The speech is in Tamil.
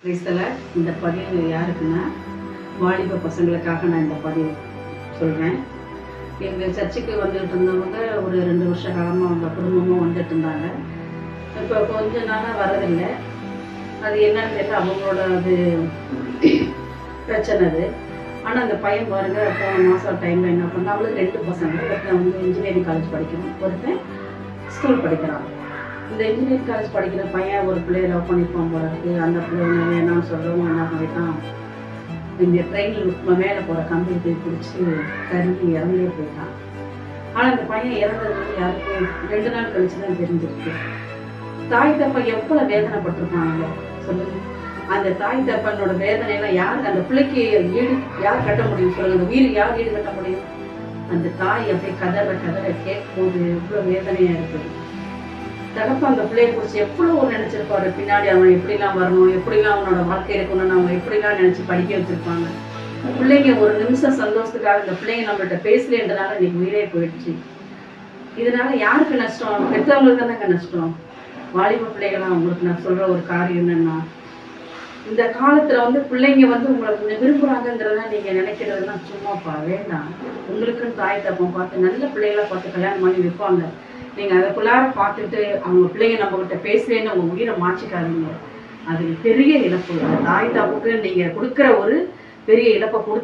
கிறிஸ்தல இந்த பதிவு யாருக்குன்னா வாலிப பசங்களுக்காக நான் இந்த பதிவு சொல்கிறேன். எங்கள் சர்ச்சுக்கு வந்துட்டு இருந்தவங்க ஒரு 2 வருஷ காலமாக அவங்க குடும்பமும் வந்துட்டு இருந்தாங்க. இப்போ கொஞ்ச நாளாக வரதில்லை. அது என்னன்னு தெரியல, அவங்களோட அது பிரச்சனை அது. ஆனால் அந்த பையன் பாருங்க போன மாதம் டைமில் என்ன பண்ணா, அவளுக்கு 2 பசங்க. ஒருத்தன் வந்து இன்ஜினியரிங் காலேஜ் படிக்கணும், ஒருத்தன் ஸ்கூல் படிக்கிறான். இந்த இன்ஜினியரிங் காலேஜ் படிக்கிற பையன் ஒரு பிள்ளையை லவ் பண்ணியிருப்பான் போல இருக்குது. அந்த பிள்ளைங்க வேணாம்னு சொல்கிறவங்க என்ன பண்ணிட்டான், இந்த ட்ரெயினில் மேலே போகிற கம்பி போய் பிடிச்சி கருங்கி இறந்தே போயிட்டான். ஆனால் அந்த பையன் இறந்தது வந்து யாருக்கும் 2 நாள் கழிச்சு தான் தெரிஞ்சிருக்கு. தாய் தப்பன் எவ்வளோ வேதனைப்பட்டிருப்பாங்க சொல்லுங்க. அந்த தாய் தப்பனோட வேதனையெல்லாம் யாருக்கு, அந்த பிள்ளைக்கு ஈடு யார் கட்ட முடியும் சொல்லுங்க? அந்த உயிர் யார் ஈடு கட்ட முடியும்? அந்த தாய் அப்படியே கதற கேட்கும் போது எவ்வளோ வேதனையாக இருக்குது. தகப்ப அந்த பிள்ளையை குறித்து எவ்வளோ நினச்சிருப்பாரு. பின்னாடி அவன் எப்படிலாம் வரணும், எப்படிலாம் அவனோட வாழ்க்கை இருக்கணும்னு அவங்க எப்படிலாம் நினச்சி படிக்க வச்சுருப்பாங்க. பிள்ளைங்க ஒரு நிமிஷம் சந்தோஷத்துக்காக இந்த பிள்ளைங்க நம்மள்கிட்ட பேசலேன்றனால இன்னைக்கு உயிரே போயிடுச்சு. இதனால யாருக்கு நஷ்டம்? பெற்றவங்களுக்கு தானேங்க நஷ்டம். வாலிப பிள்ளைகளாம் அவங்களுக்கு நான் சொல்கிற ஒரு காரியம் என்னென்னா, இந்த காலத்தில் வந்து பிள்ளைங்க வந்து உங்களை விரும்புகிறாங்கங்கிறத நீங்கள் நினைக்கிறதுலாம் சும்மாப்பா வேண்டாம். உங்களுக்குன்னு தாய் தப்பம் பார்த்து நல்ல பிள்ளைகளை பார்த்து கல்யாணம் பண்ணி வைப்பாங்க. நீங்கள் அதுக்குள்ளார பார்த்துட்டு அவங்க பிள்ளைங்க நம்மகிட்ட பேசலேன்னு அவங்க உயிரை மாற்றிக்காதீங்க. அது பெரிய இழப்பு. தாய் தப்புக்கு நீங்கள் கொடுக்குற ஒரு பெரிய இழப்பை கொடுத்து